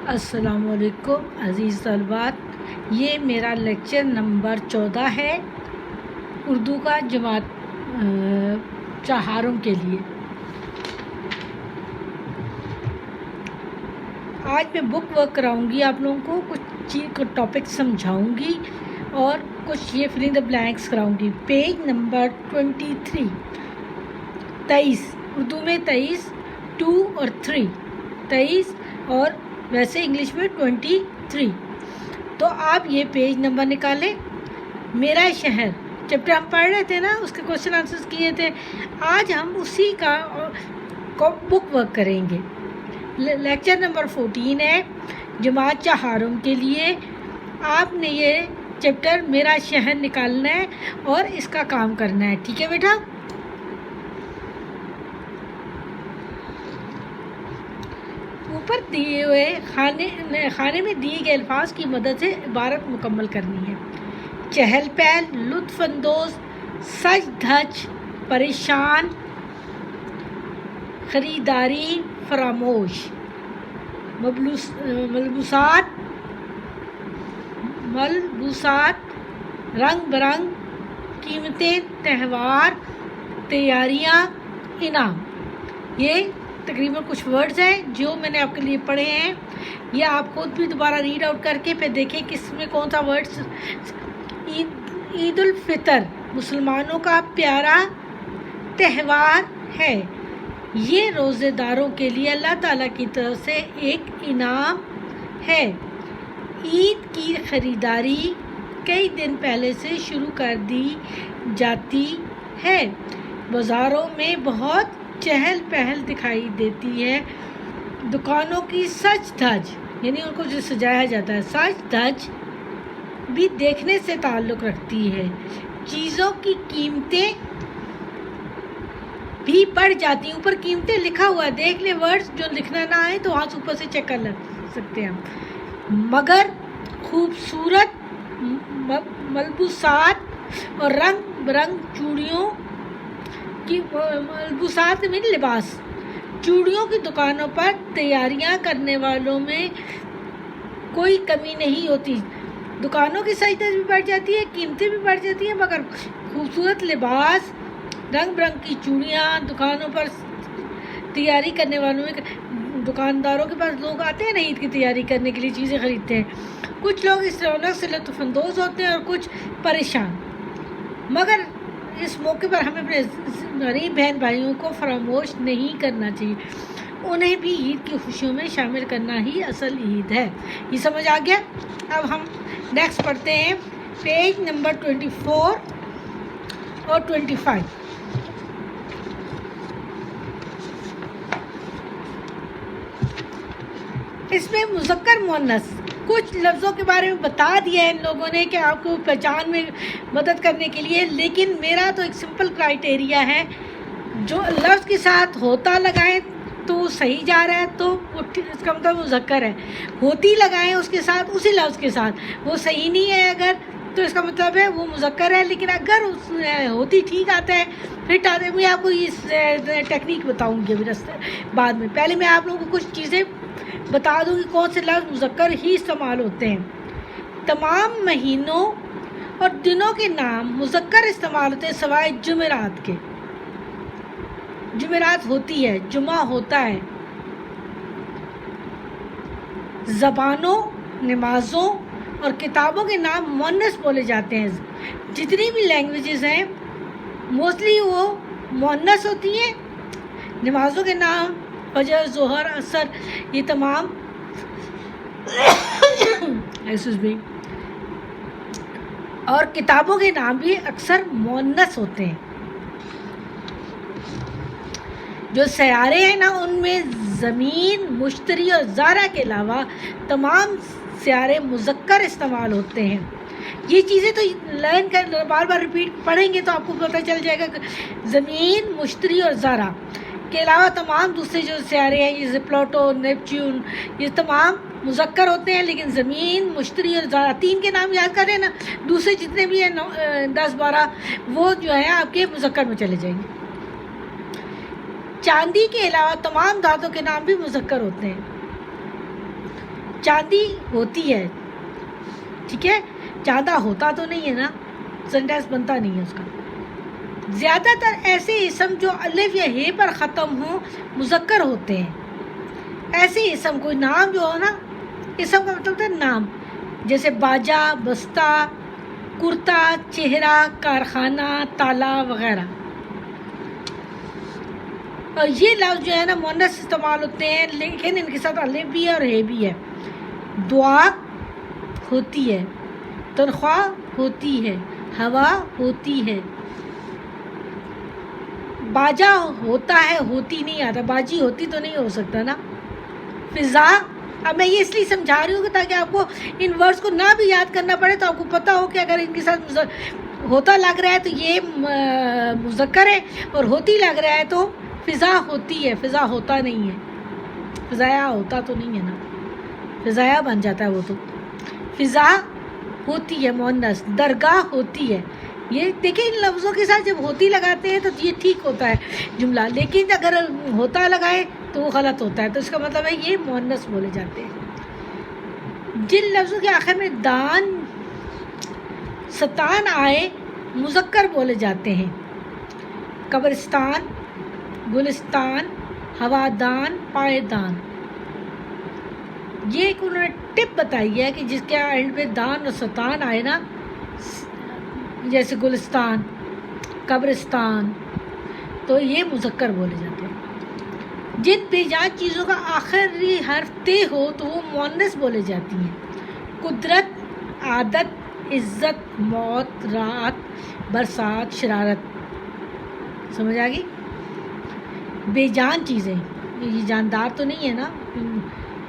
السلام علیکم عزیز طلبات، یہ میرا لیکچر نمبر 14 ہے اردو کا جماعت چہاروں کے لیے۔ آج میں بک ورک کراؤں گی، آپ لوگوں کو کچھ ٹاپک سمجھاؤں گی اور کچھ یہ فل ان دا بلینکس کراؤں گی۔ پیج نمبر 23 اردو میں 2 اور 3 23 اور ویسے انگلش میں 23۔ تو آپ یہ پیج نمبر نکالیں۔ میرا شہر چیپٹر ہم پڑھ رہے تھے نا، اس کے کوشچن آنسرز کیے تھے۔ آج ہم اسی کا بک ورک کریں گے۔ لیکچر نمبر 14 ہے جماعت چہارم کے لیے۔ آپ نے یہ چیپٹر میرا شہر نکالنا ہے اور اس کا کام کرنا ہے، ٹھیک ہے بیٹا؟ اوپر دیے ہوئے خانے میں دیے گئے الفاظ کی مدد سے عبارت مکمل کرنی ہے۔ چہل پہل، لطف اندوز، سج دھج، پریشان، خریداری، فراموش، ملبوسات، رنگ برنگ، قیمتیں، تہوار، تیاریاں، انعام۔ یہ تقریباً کچھ ورڈز ہیں جو میں نے آپ کے لیے پڑھے ہیں۔ یہ آپ خود بھی دوبارہ ریڈ آؤٹ کر کے پھر دیکھیں کس میں کون سا ورڈز۔ عید الفطر مسلمانوں کا پیارا تہوار ہے۔ یہ روزے داروں کے لیے اللہ تعالیٰ کی طرف سے ایک انعام ہے۔ عید کی خریداری کئی دن پہلے سے شروع کر دی جاتی ہے۔ بازاروں میں بہت چہل پہل دکھائی دیتی ہے۔ دکانوں کی سج دھج، یعنی ان کو جو سجایا جاتا ہے، سج دھج بھی دیکھنے سے تعلق رکھتی ہے۔ چیزوں کی قیمتیں بھی بڑھ جاتی ہیں۔ اوپر قیمتیں لکھا ہوا ہے، دیکھ لیں ورڈز جو لکھنا نہ آئے تو وہاں سے اوپر سے چیک کر سکتے ہیں ہم۔ مگر خوبصورت ملبوسات اور رنگ برنگ چوڑیوں کی ملبوسات میں لباس، چوڑیوں کی دکانوں پر تیاریاں کرنے والوں میں کوئی کمی نہیں ہوتی۔ دکانوں کی سجدت بھی بڑھ جاتی ہے، قیمتیں بھی بڑھ جاتی ہیں، مگر خوبصورت لباس، رنگ برنگ کی چوڑیاں، دکانوں پر تیاری کرنے والوں میں دکانداروں کے پاس لوگ آتے ہیں نا عید کی تیاری کرنے کے لیے چیزیں خریدتے ہیں۔ کچھ لوگ اس رونق سے لطف اندوز ہوتے ہیں اور کچھ پریشان، مگر اس موقع پر ہمیں اپنے غریب بہن بھائیوں کو فراموش نہیں کرنا چاہیے۔ انہیں بھی عید کی خوشیوں میں شامل کرنا ہی اصل عید ہے۔ یہ سمجھ آ گیا؟ اب ہم نیکسٹ پڑھتے ہیں پیج نمبر 24 اور 25۔ اس میں مذکر مؤنث کچھ لفظوں کے بارے میں بتا دیا ہے ان لوگوں نے کہ آپ کو پہچان میں مدد کرنے کے لیے، لیکن میرا تو ایک سمپل کرائٹیریا ہے، جو لفظ کے ساتھ ہوتا لگائیں تو وہ صحیح جا رہا ہے تو وہ اس کا مطلب مذکر ہے، ہوتی لگائیں اس کے ساتھ اسی لفظ کے ساتھ وہ صحیح نہیں ہے اگر، تو اس کا مطلب ہے وہ مذکر ہے۔ لیکن اگر اس ہوتی ٹھیک آتا ہے، فٹ آتا ہے، میں آپ کو اس ٹیکنیک بتاؤں گی ابھی بعد میں۔ پہلے میں آپ لوگوں کو کچھ چیزیں بتا دوں کہ کون سے لفظ مذکر ہی استعمال ہوتے ہیں۔ تمام مہینوں اور دنوں کے نام مذکر استعمال ہوتے ہیں سوائے جمعرات کے۔ جمعرات ہوتی ہے، جمعہ ہوتا ہے۔ زبانوں، نمازوں اور کتابوں کے نام مؤنث بولے جاتے ہیں۔ جتنی بھی لینگویجز ہیں موسٹلی وہ مؤنث ہوتی ہیں۔ نمازوں کے نام فجر، ظہر، عصر، یہ تمام اور کتابوں کے نام بھی اکثر مؤنث ہوتے ہیں۔ جو سیارے ہیں نا ان میں زمین، مشتری اور زہرہ کے علاوہ تمام سیارے مذکر استعمال ہوتے ہیں۔ یہ چیزیں تو لرن کر بار بار ریپیٹ پڑھیں گے تو آپ کو پتہ چل جائے گا کہ زمین، مشتری اور زہرہ کے علاوہ تمام دوسرے جو سیارے ہیں جیسے پلوٹو، نیپچون، یہ تمام مذکر ہوتے ہیں، لیکن زمین، مشتری اور زہرہ 3 کے نام یاد کریں نا، دوسرے جتنے بھی ہیں 10 12 وہ جو ہیں آپ کے مذکر میں چلے جائیں گے۔ چاندی کے علاوہ تمام دھاتوں کے نام بھی مذکر ہوتے ہیں۔ چاندی ہوتی ہے، ٹھیک ہے، چاندہ ہوتا تو نہیں ہے نا، سینٹینس بنتا نہیں ہے اس کا۔ زیادہ تر ایسے اسم جو الف یا ہے پر ختم ہوں مذکر ہوتے ہیں۔ ایسے اسم، کوئی نام جو ہو نا، اسم کا مطلب ہوتا ہے نام، جیسے باجا، بستہ، کرتا، چہرہ، کارخانہ، تالا وغیرہ۔ اور یہ لفظ جو ہے نا مؤنث استعمال ہوتے ہیں، لیکن ان کے ساتھ الف بھی ہے اور ہے بھی ہے۔ دعا ہوتی ہے، تنخواہ ہوتی ہے، ہوا ہوتی ہے۔ باجا ہوتا ہے، ہوتی نہیں آتا، باجی ہوتی تو نہیں ہو سکتا نا۔ فضا، اب میں یہ اس لیے سمجھا رہی ہوں کہ تاکہ آپ کو ان ورڈز کو نہ بھی یاد کرنا پڑے، تو آپ کو پتہ ہو کہ اگر ان کے ساتھ ہوتا لگ رہا ہے تو یہ مذکر ہے، اور ہوتی لگ رہا ہے تو فضا ہوتی ہے، فضا ہوتا نہیں ہے، فضایا ہوتا تو نہیں ہے نا، فضایا بن جاتا ہے وہ تو۔ فضا ہوتی ہے مؤنث، درگاہ ہوتی ہے۔ یہ دیکھیں ان لفظوں کے ساتھ جب ہوتی لگاتے ہیں تو یہ ٹھیک ہوتا ہے جملہ، لیکن اگر ہوتا لگائے تو وہ غلط ہوتا ہے، تو اس کا مطلب ہے یہ مؤنث بولے جاتے ہیں۔ جن لفظوں کے آخر میں دان، ستان آئے مذکر بولے جاتے ہیں۔ قبرستان، گلستان، ہوادان، پائیدان۔ یہ ایک انہوں نے ٹپ بتائی ہے کہ جس کے اینڈ پہ دان اور ستان آئے نا، جیسے گلستان، قبرستان، تو یہ مذکر بولے جاتے ہیں۔ جن بے جان چیزوں کا آخری حرف تے ہو تو وہ مؤنث بولے جاتی ہیں۔ قدرت، عادت، عزت، موت، رات، برسات، شرارت۔ سمجھ آ گئی؟ بے جان چیزیں، یہ جاندار تو نہیں ہے نا،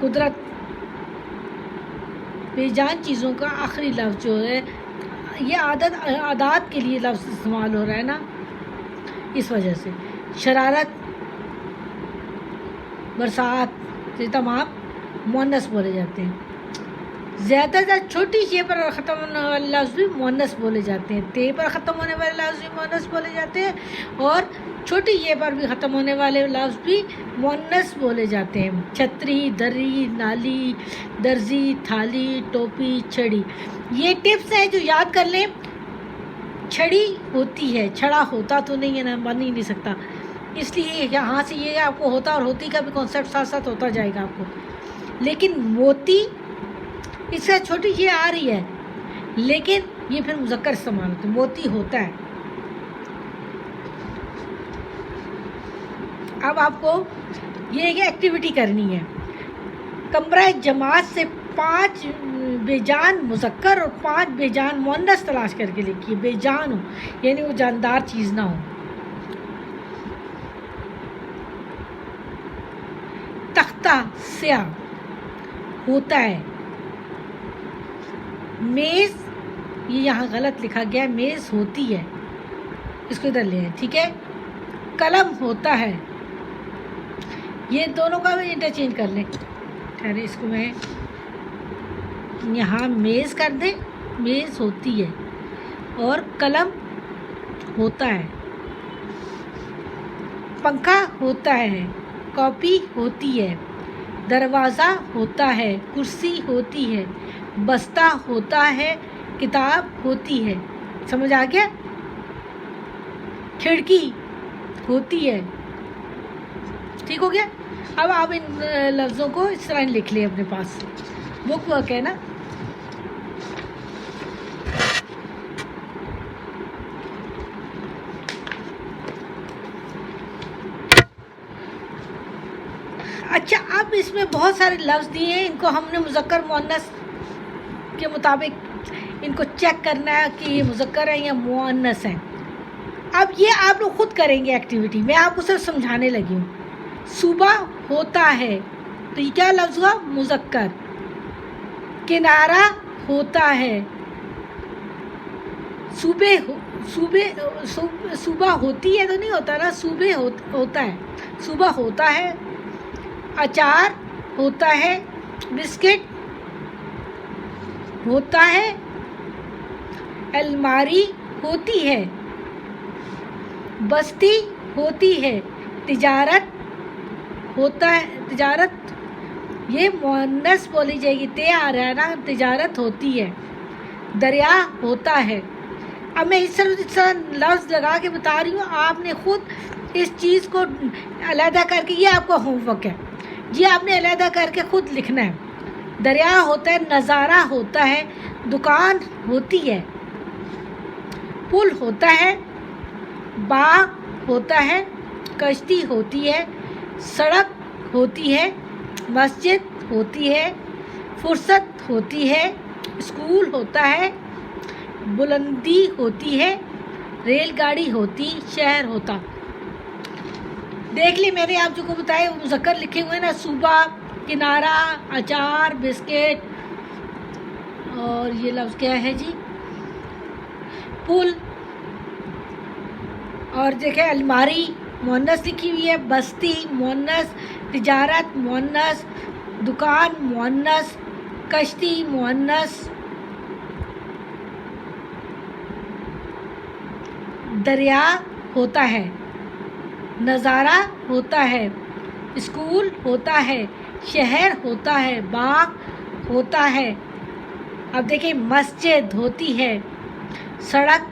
قدرت۔ بے جان چیزوں کا آخری لفظ جو ہے، یہ عادات کے لیے لفظ استعمال ہو رہا ہے نا، اس وجہ سے۔ شرارت، برسات، یہ تمام مؤنث بولے جاتے ہیں۔ زیادہ تر چھوٹی شے پر ختم ہونے والے لفظ بھی مؤنث بولے جاتے ہیں۔ تے پر ختم ہونے والے لفظ بھی مؤنث بولے جاتے ہیں، اور چھوٹی یہ پر بھی ختم ہونے والے لفظ بھی مؤنث بولے جاتے ہیں۔ چھتری، دری، نالی، درزی، تھالی، ٹوپی، چھڑی۔ یہ ٹپس ہیں جو یاد کر لیں۔ چھڑی ہوتی ہے، چھڑا ہوتا تو نہیں ہے نا، بن ہی نہیں سکتا، اس لیے یہاں سے یہ آپ کو ہوتا اور ہوتی کا بھی کانسیپٹ ساتھ ساتھ ہوتا جائے گا آپ کو۔ لیکن موتی، اس سے چھوٹی یہ آ رہی ہے، لیکن یہ پھر مذکر استعمال ہوتا ہے، موتی ہوتا ہے۔ اب آپ کو یہ ایک ایکٹیویٹی کرنی ہے، کمرہ جماعت سے 5 بے جان مذکر اور 5 بے جان مؤنث تلاش کر کے لکھیے۔ بے جان ہو یعنی وہ جاندار چیز نہ ہو۔ تختہ، سیاہ، ہوتا ہے۔ میز، یہ یہاں غلط لکھا گیا ہے، میز ہوتی ہے، اس کو ادھر لے آئیں، ٹھیک ہے۔ قلم ہوتا ہے، یہ دونوں کا بھی انٹرچینج کر لیں۔ ٹھہرے، اس کو میں یہاں میز کر دیں، میز ہوتی ہے اور قلم ہوتا ہے۔ پنکھا ہوتا ہے، کاپی ہوتی ہے، دروازہ ہوتا ہے، کرسی ہوتی ہے، بستہ ہوتا ہے، کتاب ہوتی ہے۔ سمجھ آ گیا؟ کھڑکی ہوتی ہے، ٹھیک ہو گیا۔ اب آپ ان لفظوں کو اس طرح لکھ لیں اپنے پاس، بک ورک ہے نا۔ اچھا، اب اس میں بہت سارے لفظ دیے ہیں، ان کو ہم نے مذکر مؤنث کے مطابق ان کو چیک کرنا ہے کہ یہ مذکر ہیں یا مؤنث ہیں۔ اب یہ آپ لوگ خود کریں گے ایکٹیویٹی، میں آپ کو صرف سمجھانے لگی ہوں۔ صبح ہوتا ہے تو یہ کیا لفظ ہوا؟ مذکر۔ کنارہ ہوتا ہے، صبح ہوتی ہے تو نہیں ہوتا نا، صبح ہوتا ہے، صبح ہوتا ہے۔ اچار ہوتا ہے، بسکٹ ہوتا ہے، الماری ہوتی ہے، بستی ہوتی ہے، تجارت ہوتا ہے، تجارت یہ مؤنث بولی جائے گی، تے آ رہا ہے نا، تجارت ہوتی ہے، دریا ہوتا ہے۔ اب میں اس طرح لفظ لگا کے بتا رہی ہوں، آپ نے خود اس چیز کو علیحدہ کر کے، یہ آپ کا ہوم ورک ہے، یہ آپ نے علیحدہ کر کے خود لکھنا ہے۔ دریا ہوتا ہے، نظارہ ہوتا ہے، دکان ہوتی ہے، پل ہوتا ہے، باغ ہوتا ہے، کشتی ہوتی ہے، سڑک ہوتی ہے، مسجد ہوتی ہے، فرصت ہوتی ہے، اسکول ہوتا ہے، بلندی ہوتی ہے، ریل گاڑی ہوتی، شہر ہوتا۔ دیکھ لی میں نے آپ جو کو بتایا مذکر لکھے ہوئے نا، صوبہ، کنارہ، اچار، بسکٹ، اور یہ لفظ کیا ہے جی، پل، اور دیکھیں الماری مؤنث لکھی ہوئی ہے، بستی مؤنث، تجارت مؤنث، دکان مؤنث، کشتی مؤنث، دریا ہوتا ہے، نظارہ ہوتا ہے، اسکول ہوتا ہے، شہر ہوتا ہے، باغ ہوتا ہے۔ اب دیکھیں مسجد ہوتی ہے، سڑک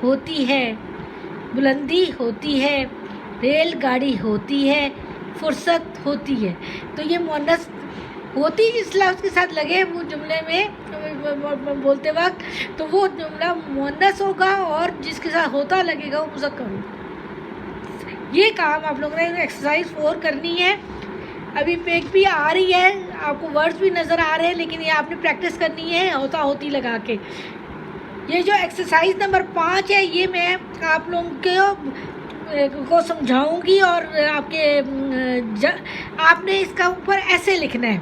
ہوتی ہے، بلندی ہوتی ہے، ریل گاڑی ہوتی ہے، فرصت ہوتی ہے۔ تو یہ مؤنث ہوتی جس لفظ کے ساتھ لگے وہ جملے میں بولتے وقت، تو وہ جملہ مؤنث ہوگا، اور جس کے ساتھ ہوتا لگے گا وہ مذکر ہوگا۔ یہ کام آپ لوگوں نے ایکسرسائز 4 کرنی ہے۔ ابھی پیک بھی آ رہی ہے، آپ کو ورڈز بھی نظر آ رہے ہیں، لیکن یہ آپ نے پریکٹس کرنی ہے ہوتا ہوتی لگا کے۔ یہ جو ایکسرسائز نمبر 5 ہے، یہ میں آپ لوگوں کو سمجھاؤں گی، اور آپ نے اس کا اوپر ایسے لکھنا ہے،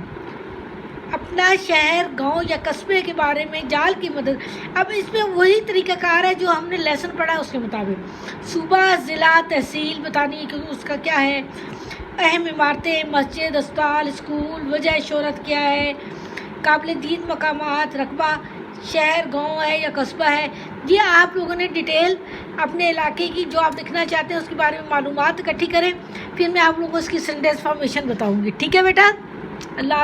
اپنا شہر، گاؤں یا قصبے کے بارے میں جال کی مدد۔ اب اس میں وہی طریقہ کار ہے جو ہم نے لیسن پڑھا اس کے مطابق، صوبہ، ضلع، تحصیل بتانی ہے کہ اس کا کیا ہے، اہم عمارتیں، مسجد، اسپتال، اسکول، وجہ شہرت کیا ہے، قابل دید مقامات، رقبہ، شہر، گاؤں ہے یا قصبہ ہے۔ یہ آپ لوگوں نے ڈیٹیل اپنے علاقے کی جو آپ لکھنا چاہتے ہیں اس کے بارے میں معلومات اکٹھی کریں، پھر میں آپ لوگوں کو اس کی سینٹینس فارمیشن بتاؤں گی، ٹھیک ہے بیٹا؟ اللہ